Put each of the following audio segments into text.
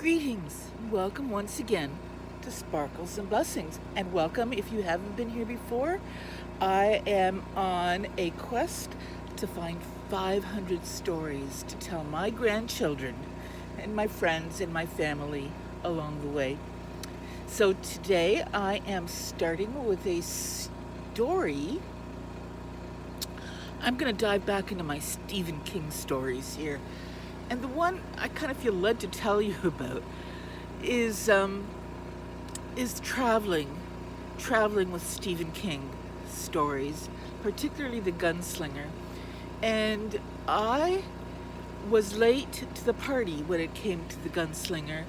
Greetings, welcome once again to Sparkles and Blessings, and welcome if you haven't been here before. I am on a quest to find 500 stories to tell my grandchildren and my friends and my family along the way. So today I am starting with a story. I'm going to dive back into my Stephen King stories here. And the one I kind of feel led to tell you about is traveling with Stephen King stories, particularly The Gunslinger. And I was late to the party when it came to The Gunslinger.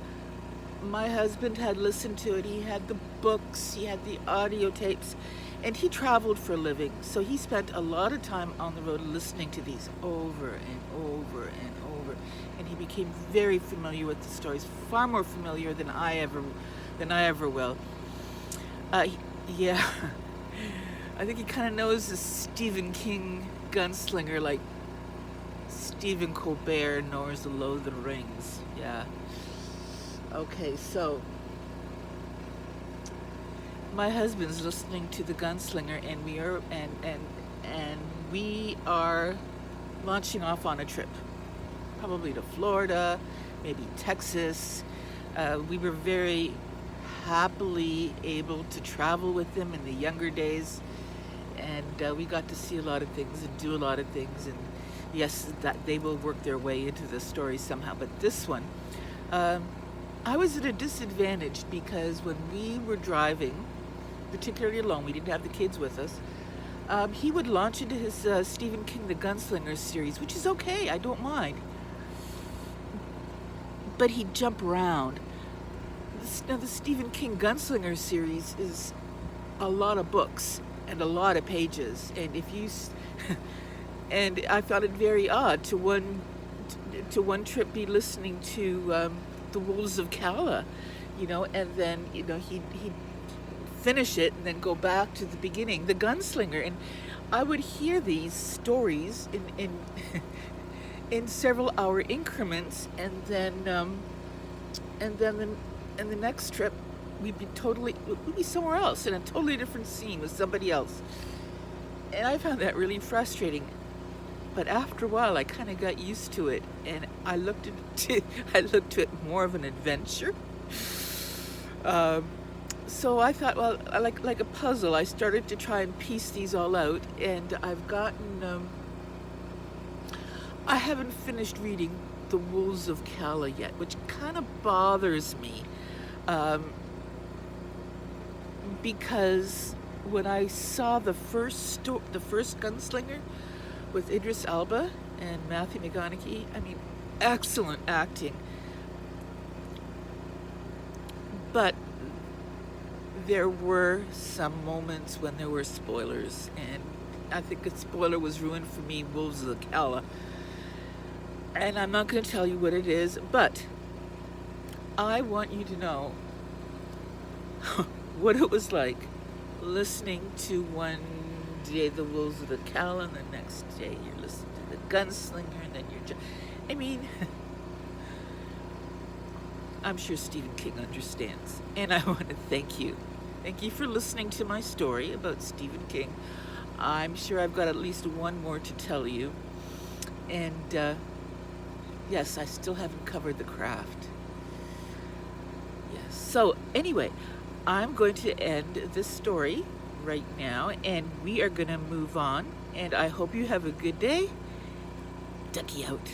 My husband had listened to it. He had the books, he had the audio tapes, and he traveled for a living. So he spent a lot of time on the road listening to these over and over and over. And he became very familiar with the stories, far more familiar than I ever will. Yeah, I think he kind of knows the Stephen King gunslinger like Stephen Colbert knows the Lord of the Rings. Yeah. Okay, so my husband's listening to The Gunslinger, and we are launching off on a trip, probably to Florida, maybe Texas. We were very happily able to travel with them in the younger days, and we got to see a lot of things and do a lot of things, and yes, that they will work their way into the story somehow. But this one, I was at a disadvantage because when we were driving, particularly alone, we didn't have the kids with us, he would launch into his Stephen King The Gunslinger series, which is okay, I don't mind. But he'd jump around. Now, the Stephen King Gunslinger series is a lot of books and a lot of pages, and and I found it very odd to one trip be listening to The Wolves of Calla, and then he'd finish it and then go back to the beginning, The Gunslinger, and I would hear these stories in in several hour increments, and then in the next trip we'd be somewhere else in a totally different scene with somebody else, and I found that really frustrating. But after a while, I kind of got used to it, and I looked to it more of an adventure. So I thought, well, like a puzzle, I started to try and piece these all out, and I haven't finished reading The Wolves of Calla yet, which kind of bothers me, because when I saw the first Gunslinger with Idris Elba and Matthew McConaughey, I mean, excellent acting, but there were some moments when there were spoilers, and I think a spoiler was ruined for me, Wolves of Calla. And I'm not going to tell you what it is, but I want you to know what it was like listening to one day The Wolves of Calla, and the next day you're listening to The Gunslinger, and then I mean, I'm sure Stephen King understands, and I want to thank you. Thank you for listening to my story about Stephen King. I'm sure I've got at least one more to tell you, and yes, I still haven't covered the craft. Yes. So anyway, I'm going to end this story right now, and we are going to move on, and I hope you have a good day. Ducky out.